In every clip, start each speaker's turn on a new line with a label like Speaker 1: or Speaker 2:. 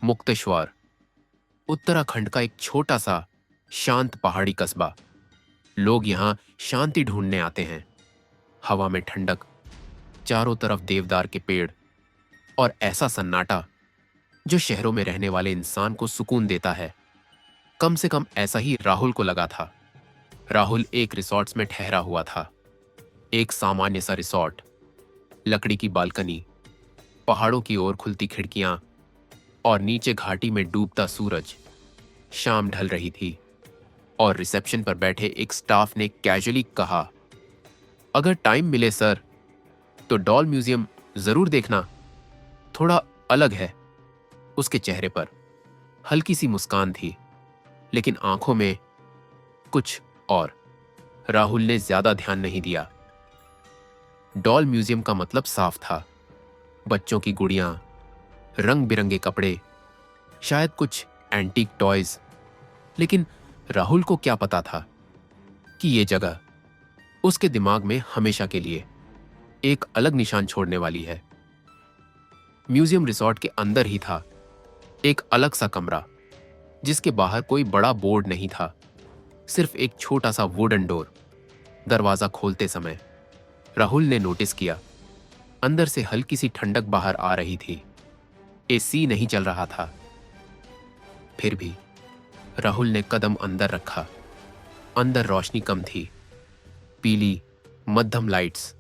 Speaker 1: मुक्तेश्वर, उत्तराखंड का एक छोटा सा शांत पहाड़ी कस्बा। लोग यहाँ शांति ढूंढने आते हैं। हवा में ठंडक, चारों तरफ देवदार के पेड़ और ऐसा सन्नाटा जो शहरों में रहने वाले इंसान को सुकून देता है। कम से कम ऐसा ही राहुल को लगा था। राहुल एक रिसॉर्ट्स में ठहरा हुआ था। एक सामान्य सा रिसॉर्ट, लकड़ी की बालकनी, पहाड़ों की ओर खुलती खिड़कियां और नीचे घाटी में डूबता सूरज। शाम ढल रही थी और रिसेप्शन पर बैठे एक स्टाफ ने कैजुअली कहा, अगर टाइम मिले सर तो डॉल म्यूजियम जरूर देखना, थोड़ा अलग है। उसके चेहरे पर हल्की सी मुस्कान थी, लेकिन आंखों में कुछ और। राहुल ने ज्यादा ध्यान नहीं दिया। डॉल म्यूजियम का मतलब साफ था। बच्चों की गुड़ियां, रंग बिरंगे कपड़े, शायद कुछ एंटीक टॉयज। लेकिन राहुल को क्या पता था कि यह जगह उसके दिमाग में हमेशा के लिए एक अलग निशान छोड़ने वाली है। म्यूजियम रिसॉर्ट के अंदर ही था, एक अलग सा कमरा जिसके बाहर कोई बड़ा बोर्ड नहीं था, सिर्फ एक छोटा सा वुडन डोर। दरवाजा खोलते समय राहुल ने नोटिस किया, अंदर से हल्की सी ठंडक बाहर आ रही थी। एसी नहीं चल रहा था। फिर भी राहुल ने कदम अंदर रखा। अंदर रोशनी कम थी, पीली मध्यम लाइट्स,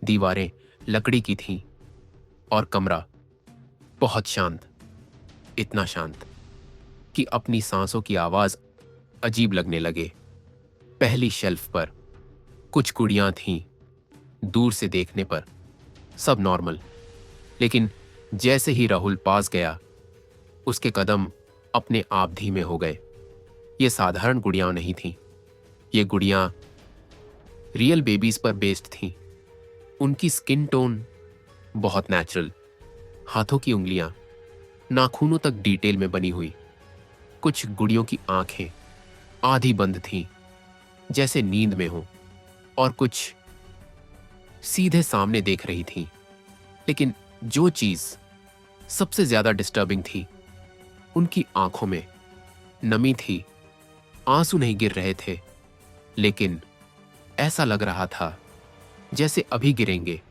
Speaker 1: दीवारें लकड़ी की थीं और कमरा बहुत शांत। इतना शांत कि अपनी सांसों की आवाज अजीब लगने लगे। पहली शेल्फ पर कुछ गुड़ियां थीं। दूर से देखने पर सब नॉर्मल, लेकिन जैसे ही राहुल पास गया, उसके कदम अपने आप धीमे हो गए। ये साधारण गुड़ियां नहीं थीं। ये गुड़ियां रियल बेबीज पर बेस्ड थीं। उनकी स्किन टोन बहुत नेचुरल, हाथों की उंगलियां नाखूनों तक डिटेल में बनी हुई। कुछ गुड़ियों की आंखें आधी बंद थीं, जैसे नींद में हो, और कुछ सीधे सामने देख रही थीं। लेकिन जो चीज सबसे ज्यादा डिस्टर्बिंग थी, उनकी आंखों में नमी थी। आंसू नहीं गिर रहे थे, लेकिन ऐसा लग रहा था जैसे अभी गिरेंगे।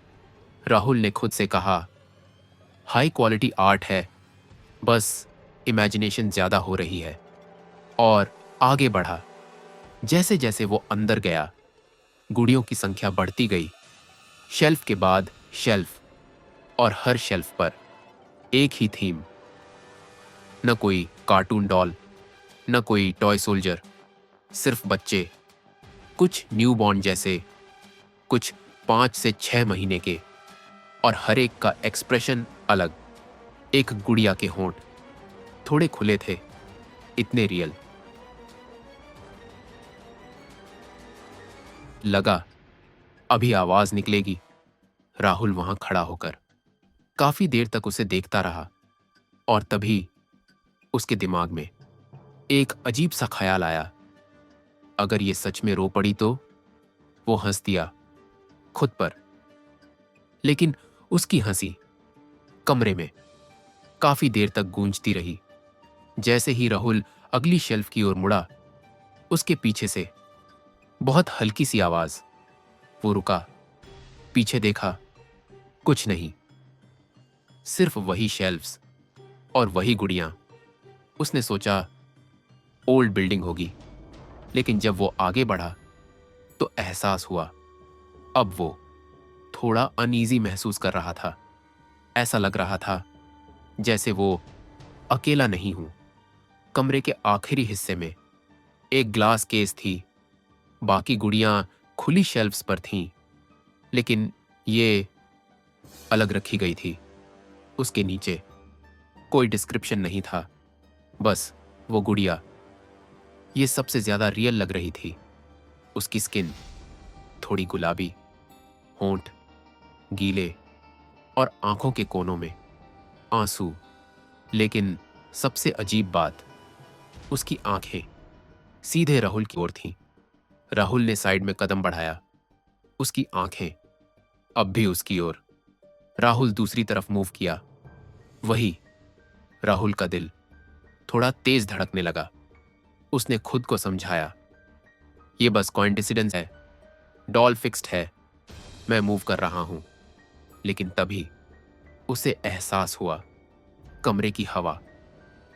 Speaker 1: राहुल ने खुद से कहा, हाई क्वालिटी आर्ट है, बस इमेजिनेशन ज्यादा हो रही है। और आगे बढ़ा। जैसे जैसे वो अंदर गया, गुड़ियों की संख्या बढ़ती गई। शेल्फ के बाद शेल्फ, और हर शेल्फ पर एक ही थीम। न कोई कार्टून डॉल, न कोई टॉय सोल्जर, सिर्फ बच्चे। कुछ न्यूबॉर्न जैसे, कुछ 5 से 6 महीने के, और हर एक का एक्सप्रेशन अलग। एक गुड़िया के होंठ थोड़े खुले थे, इतने रियल। लगा अभी आवाज निकलेगी। राहुल वहां खड़ा होकर काफी देर तक उसे देखता रहा, और तभी उसके दिमाग में एक अजीब सा ख्याल आया। अगर ये सच में रो पड़ी तो? वो हंस दिया खुद पर। लेकिन उसकी हंसी कमरे में काफी देर तक गूंजती रही। जैसे ही राहुल अगली शेल्फ की ओर मुड़ा, उसके पीछे से बहुत हल्की सी आवाज। वो रुका, पीछे देखा, कुछ नहीं, सिर्फ वही शेल्फ्स और वही गुड़ियां। उसने सोचा ओल्ड बिल्डिंग होगी, लेकिन जब वो आगे बढ़ा तो एहसास हुआ, अब वो थोड़ा अनईजी महसूस कर रहा था। ऐसा लग रहा था जैसे वो अकेला नहीं हूं। कमरे के आखिरी हिस्से में एक ग्लास केस थी। बाकी गुड़ियां खुली शेल्फ्स पर थीं, लेकिन ये अलग रखी गई थी। उसके नीचे कोई डिस्क्रिप्शन नहीं था, बस वो गुड़िया। ये सबसे ज्यादा रियल लग रही थी। उसकी स्किन थोड़ी गुलाबी, होंठ गीले, और आंखों के कोनों में आंसू। लेकिन सबसे अजीब बात, उसकी आंखें सीधे राहुल की ओर थीं। राहुल ने साइड में कदम बढ़ाया। उसकी आंखें अब भी उसकी ओर। राहुल दूसरी तरफ मूव किया। वही राहुल का दिल थोड़ा तेज धड़कने लगा। उसने खुद को समझाया, ये बस कोइंसिडेंस है, डॉल फिक्स्ड है, मैं मूव कर रहा हूं। लेकिन तभी उसे एहसास हुआ, कमरे की हवा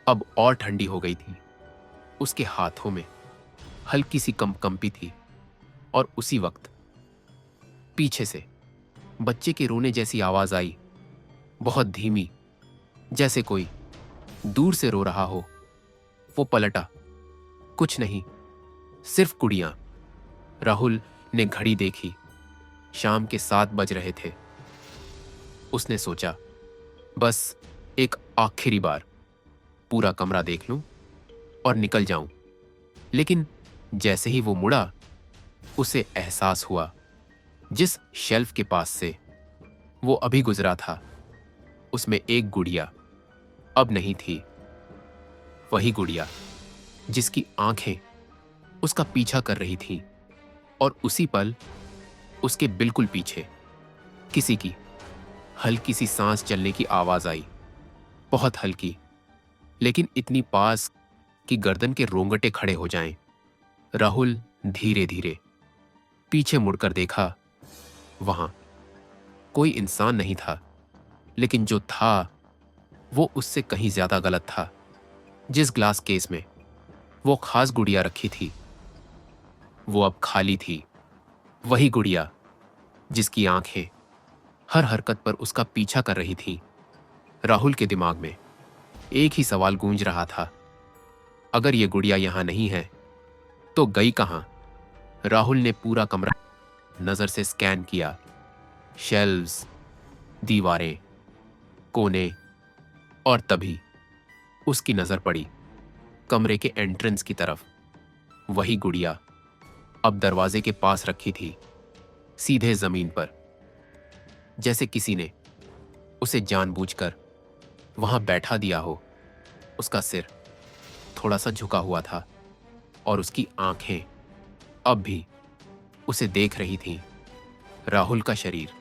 Speaker 1: अब और ठंडी हो गई थी। उसके हाथों में हल्की सी कंपी थी और उसी वक्त पीछे से बच्चे के रोने जैसी आवाज आई, बहुत धीमी, जैसे कोई दूर से रो रहा हो। वो पलटा, कुछ नहीं, सिर्फ कुड़ियां। राहुल ने घड़ी देखी, शाम के 7 बज रहे थे। उसने सोचा, बस एक आखिरी बार पूरा कमरा देख लूं और निकल जाऊं। लेकिन जैसे ही वो मुड़ा, उसे एहसास हुआ, जिस शेल्फ के पास से वो अभी गुजरा था, उसमें एक गुड़िया अब नहीं थी। वही गुड़िया जिसकी आंखें उसका पीछा कर रही थीं, और उसी पल उसके बिल्कुल पीछे किसी की हल्की सी सांस चलने की आवाज आई, बहुत हल्की, लेकिन इतनी पास कि गर्दन के रोंगटे खड़े हो जाएं। राहुल धीरे धीरे पीछे मुड़कर देखा। वहां कोई इंसान नहीं था, लेकिन जो था वो उससे कहीं ज्यादा गलत था। जिस ग्लास केस में वो खास गुड़िया रखी थी, वो अब खाली थी। वही गुड़िया जिसकी आंखें हर हरकत पर उसका पीछा कर रही थीं। राहुल के दिमाग में एक ही सवाल गूंज रहा था, अगर ये गुड़िया यहां नहीं है तो गई कहां? राहुल ने पूरा कमरा नजर से स्कैन किया, शेल्व्स, दीवारें, कोने, और तभी उसकी नजर पड़ी कमरे के एंट्रेंस की तरफ। वही गुड़िया अब दरवाजे के पास रखी थी, सीधे जमीन पर, जैसे किसी ने उसे जानबूझकर वहां बैठा दिया हो। उसका सिर थोड़ा सा झुका हुआ था और उसकी आंखें अब भी उसे देख रही थीं। राहुल का शरीर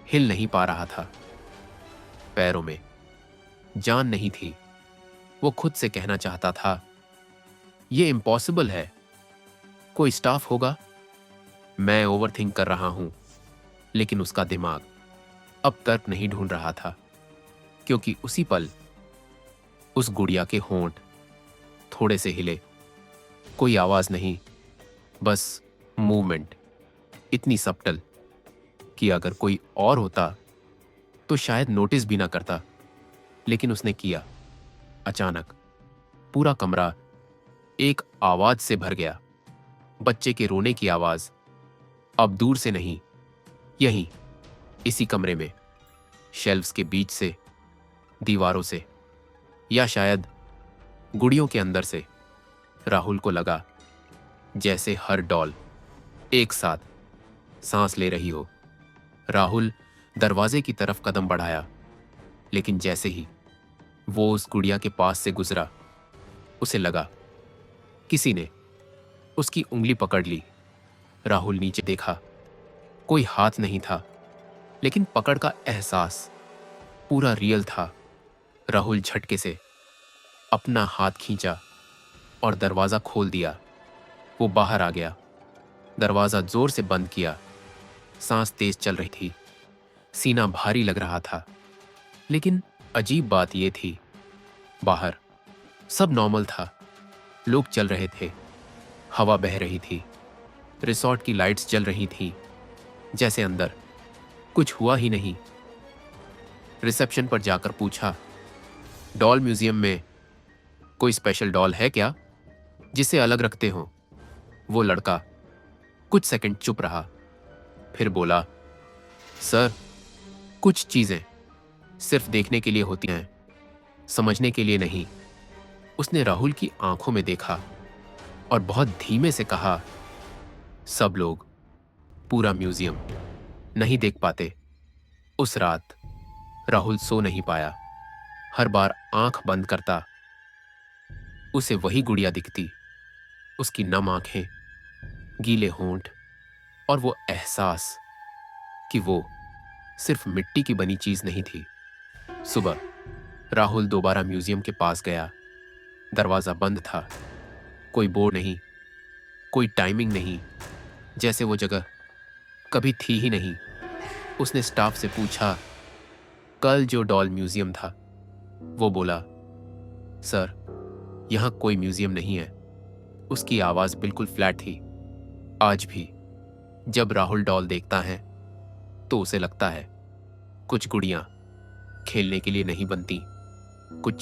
Speaker 1: हिल नहीं पा रहा था, पैरों में जान नहीं थी। वो खुद से कहना चाहता था, ये इम्पॉसिबल है, कोई स्टाफ होगा, मैं ओवरथिंक कर रहा हूं। लेकिन उसका दिमाग अब तर्क नहीं ढूंढ रहा था, क्योंकि उसी पल उस गुड़िया के होंठ थोड़े से हिले। कोई आवाज नहीं, बस मूवमेंट, इतनी सब्टल कि अगर कोई और होता तो शायद नोटिस भी ना करता, लेकिन उसने किया। अचानक पूरा कमरा एक आवाज से भर गया, बच्चे के रोने की आवाज। अब दूर से नहीं, यहीं इसी कमरे में, शेल्व्स के बीच से, दीवारों से, या शायद गुड़ियों के अंदर से। राहुल को लगा जैसे हर डॉल एक साथ सांस ले रही हो। राहुल दरवाजे की तरफ कदम बढ़ाया, लेकिन जैसे ही वो उस गुड़िया के पास से गुजरा, उसे लगा किसी ने उसकी उंगली पकड़ ली। राहुल नीचे देखा, कोई हाथ नहीं था, लेकिन पकड़ का एहसास पूरा रियल था। राहुल झटके से अपना हाथ खींचा और दरवाजा खोल दिया। वो बाहर आ गया, दरवाजा जोर से बंद किया। सांस तेज चल रही थी, सीना भारी लग रहा था। लेकिन अजीब बात यह थी, बाहर सब नॉर्मल था। लोग चल रहे थे, हवा बह रही थी, रिसॉर्ट की लाइट्स जल रही थी, जैसे अंदर कुछ हुआ ही नहीं। रिसेप्शन पर जाकर पूछा, डॉल म्यूजियम में कोई स्पेशल डॉल है क्या जिसे अलग रखते हो? वो लड़का कुछ सेकंड चुप रहा, फिर बोला, सर, कुछ चीजें सिर्फ देखने के लिए होती हैं, समझने के लिए नहीं। उसने राहुल की आंखों में देखा और बहुत धीमे से कहा, सब लोग पूरा म्यूजियम नहीं देख पाते। उस रात राहुल सो नहीं पाया। हर बार आंख बंद करता, उसे वही गुड़िया दिखती, उसकी नम आंखें, गीले होंठ, और वो एहसास कि वो सिर्फ मिट्टी की बनी चीज नहीं थी। सुबह राहुल दोबारा म्यूजियम के पास गया। दरवाजा बंद था। कोई बोर्ड नहीं, कोई टाइमिंग नहीं, जैसे वो जगह कभी थी ही नहीं। उसने स्टाफ से पूछा, कल जो डॉल म्यूजियम था? वो बोला, सर, यहां कोई म्यूजियम नहीं है। उसकी आवाज बिल्कुल फ्लैट थी। आज भी जब राहुल डॉल देखता है तो उसे लगता है कुछ गुड़ियां खेलने के लिए नहीं बनती, कुछ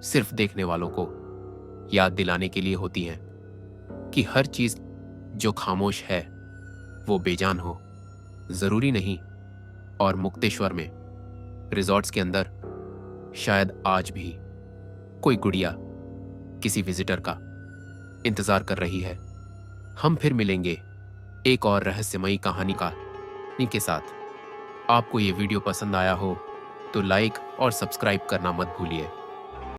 Speaker 1: सिर्फ देखने वालों को याद दिलाने के लिए होती हैं कि हर चीज जो खामोश है वो बेजान हो। जरूरी नहीं। और मुक्तेश्वर में रिजॉर्ट्स के अंदर शायद आज भी कोई गुड़िया किसी विजिटर का इंतजार कर रही है। हम फिर मिलेंगे एक और रहस्यमयी कहानी के साथ। आपको ये वीडियो पसंद आया हो तो लाइक और सब्सक्राइब करना मत भूलिए।